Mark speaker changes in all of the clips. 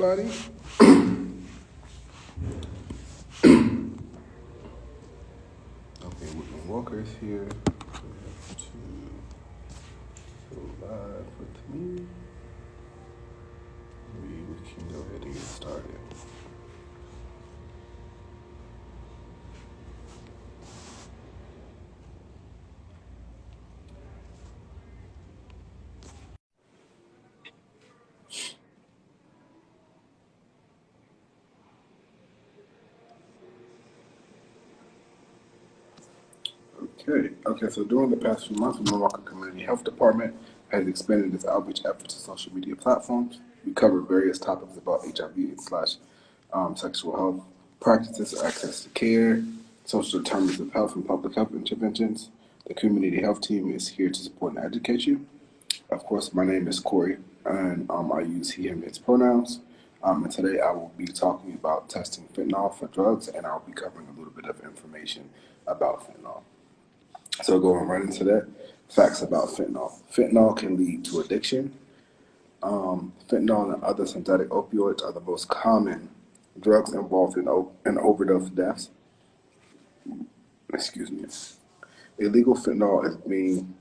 Speaker 1: everybody. Okay, Whitman-Walker is here. We have to go live with me. We can go ahead and get started. Okay, so during the past few months, the Whitman-Walker Community Health Department has expanded its outreach efforts to social media platforms. We cover various topics about HIV/, sexual health practices, access to care, social determinants of health and public health interventions. The community health team is here to support and educate you. Of course, my name is Corey, and I use he, him, his pronouns. And today I will be talking about testing fentanyl for drugs, and I'll be covering a little bit of information about fentanyl. So going right into that, facts about fentanyl. Fentanyl can lead to addiction. Fentanyl and other synthetic opioids are the most common drugs involved in overdose deaths. Excuse me. Illegal fentanyl is being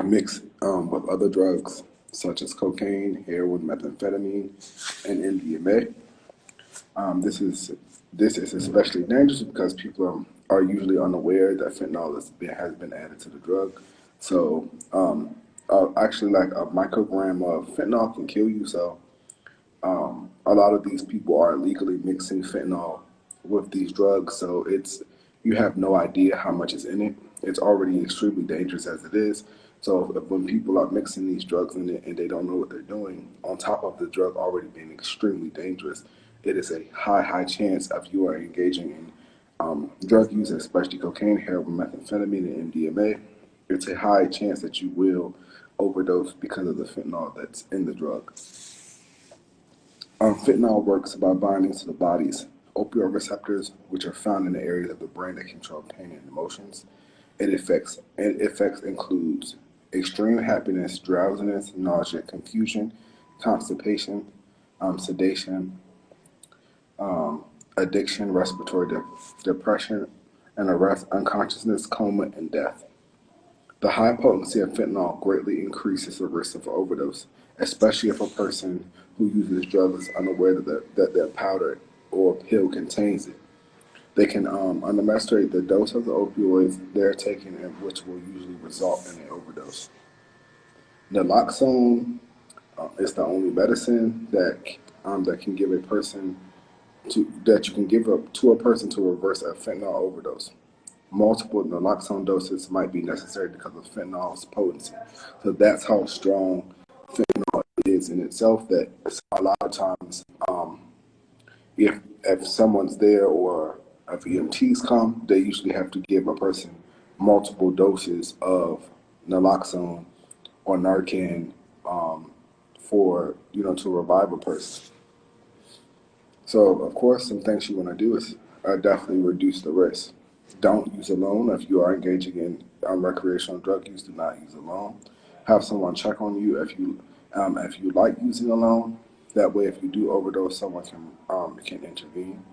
Speaker 1: mixed with other drugs such as cocaine, heroin, methamphetamine, and MDMA. Um, this is this is especially dangerous because people are usually unaware that has been added to the drug. So actually, like a microgram of fentanyl can kill you. So a lot of these people are illegally mixing fentanyl with these drugs. So you have no idea how much is in it. It's already extremely dangerous as it is. So when people are mixing these drugs in it and they don't know what they're doing, on top of the drug already being extremely dangerous, it is a high chance of you are engaging in drug use, especially cocaine, heroin, methamphetamine, and MDMA. It's a high chance that you will overdose because of the fentanyl that's in the drug. Fentanyl works by binding to the body's opioid receptors, which are found in the areas of the brain that control pain and emotions. It effects includes extreme happiness, drowsiness, nausea, confusion, constipation, sedation, addiction, depression, and arrest, unconsciousness, coma, and death. The high potency of fentanyl greatly increases the risk of overdose, especially if a person who uses drugs is unaware that their powder or pill contains it. They can underestimate the dose of the opioids they're taking, and which will usually result in an overdose. Naloxone is the only medicine that can give a person that you can give up to a person to reverse a fentanyl overdose. Multiple naloxone doses might be necessary because of fentanyl's potency. So that's how strong fentanyl is in itself. That a lot of times, if someone's there or if EMTs come, they usually have to give a person multiple doses of naloxone or Narcan for to revive a person. So, of course, some things you want to do is definitely reduce the risk. Don't use alone. If you are engaging in recreational drug use, do not use alone. Have someone check on you if you like using alone. That way, if you do overdose, someone can intervene.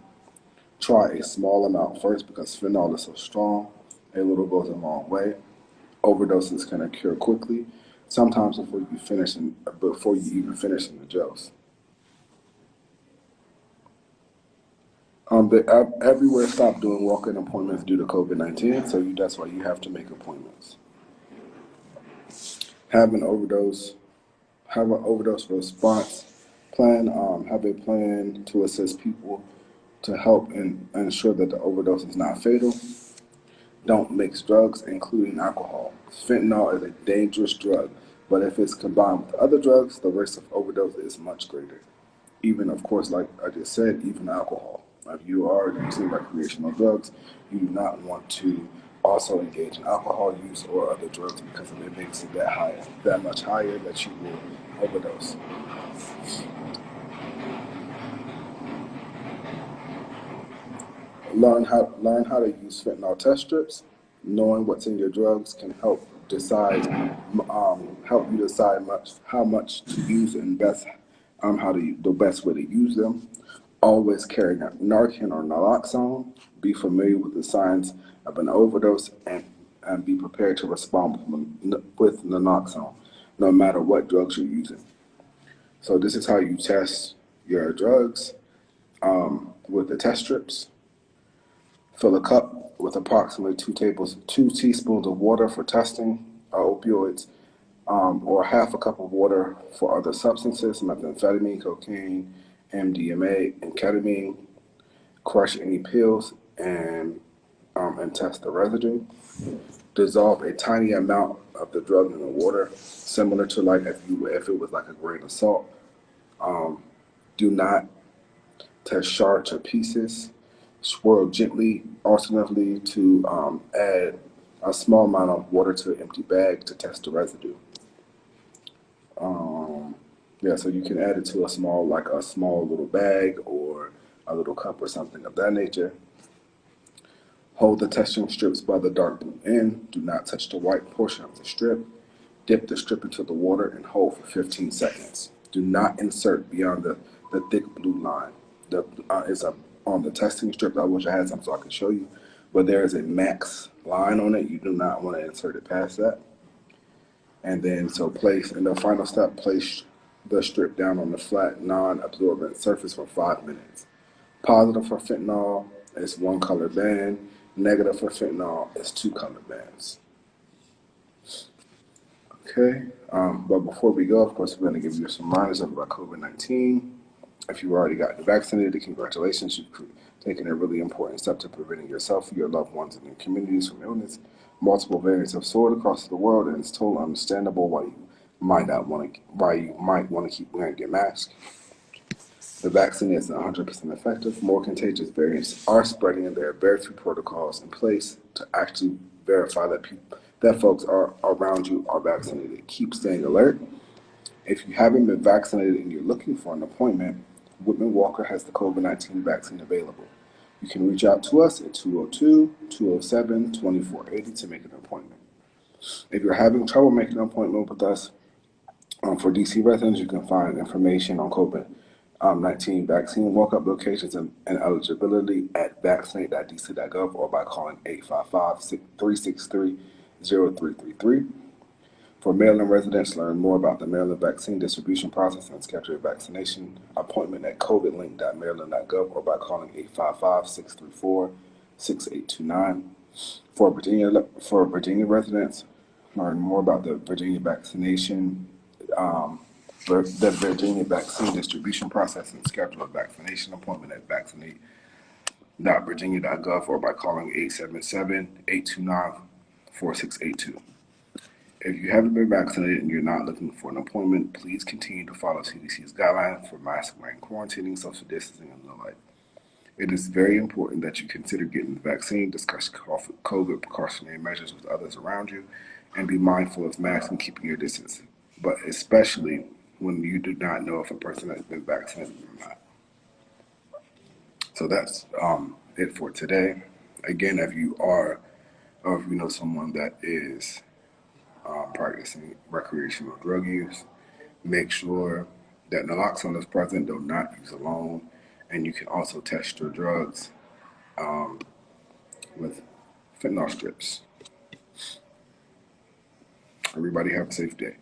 Speaker 1: Try a small amount first because fentanyl is so strong. A little goes a long way. Overdoses can occur quickly, sometimes before you even finish in the dose. Everywhere stopped doing walk-in appointments due to COVID-19, so that's why you have to make appointments. Have an overdose, have an overdose response plan. Have a plan to assist people to help and ensure that the overdose is not fatal. Don't mix drugs, including alcohol. Fentanyl is a dangerous drug, but if it's combined with other drugs, the risk of overdose is much greater. Even, of course, like I just said, even alcohol. If you are using recreational drugs, you do not want to also engage in alcohol use or other drugs because it makes it that much higher that you will overdose. Learn how to use fentanyl test strips. Knowing what's in your drugs can help you decide how much to use and best the best way to use them. Always carry Narcan or naloxone. Be familiar with the signs of an overdose and be prepared to respond with naloxone, no matter what drugs you're using. So this is how you test your drugs with the test strips. Fill a cup with approximately 2 teaspoons of water for testing opioids, or half a cup of water for other substances, methamphetamine, cocaine, MDMA, and ketamine. Crush any pills and test the residue. Dissolve a tiny amount of the drug in the water, similar to like if it was like a grain of salt. Do not test shards or pieces. Swirl gently, alternatively to add a small amount of water to an empty bag to test the residue. Yeah, so you can add it to like a small little bag or a little cup or something of that nature. Hold the testing strips by the dark blue end. Do not touch the white portion of the strip. Dip the strip into the water and hold for 15 seconds. Do not insert beyond the thick blue line. It's on the testing strip. I wish I had some so I could show you, but there is a max line on it. You do not want to insert it past that. And then, in the final step, place the strip down on the flat, non-absorbent surface for 5 minutes. Positive for fentanyl is 1 color band. Negative for fentanyl is 2 color bands. Okay, but before we go, of course, we're going to give you some reminders about COVID-19. If you already got vaccinated, congratulations. You've taken a really important step to preventing yourself, your loved ones, and your communities from illness. Multiple variants have soared across the world, and it's totally understandable why you might want to keep wearing your mask. The vaccine is 100% effective. More contagious variants are spreading, and there are very few protocols in place to actually verify that folks around you are vaccinated. Keep staying alert. If you haven't been vaccinated and you're looking for an appointment, Whitman-Walker has the COVID-19 vaccine available. You can reach out to us at 202-207-2480 to make an appointment. If you're having trouble making an appointment with us, for DC residents, you can find information on COVID-19 vaccine walk-up locations and eligibility at vaccinate.dc.gov or by calling 855-363-0333. For Maryland residents, learn more about the Maryland vaccine distribution process and schedule a vaccination appointment at covidlink.maryland.gov or by calling 855-634-6829. For Virginia residents, learn more about the Virginia vaccine distribution process and schedule a vaccination appointment at vaccinate.virginia.gov or by calling 877-829-4682. If you haven't been vaccinated and you're not looking for an appointment, please continue to follow CDC's guidelines for mask wearing, quarantining, social distancing, and the like. It is very important that you consider getting the vaccine, discuss COVID precautionary measures with others around you, and be mindful of masks and keeping your distance, but especially when you do not know if a person has been vaccinated or not. So that's it for today. Again, if you know someone that is practicing recreational drug use, make sure that naloxone is present, though not use alone. And you can also test your drugs with fentanyl strips. Everybody have a safe day.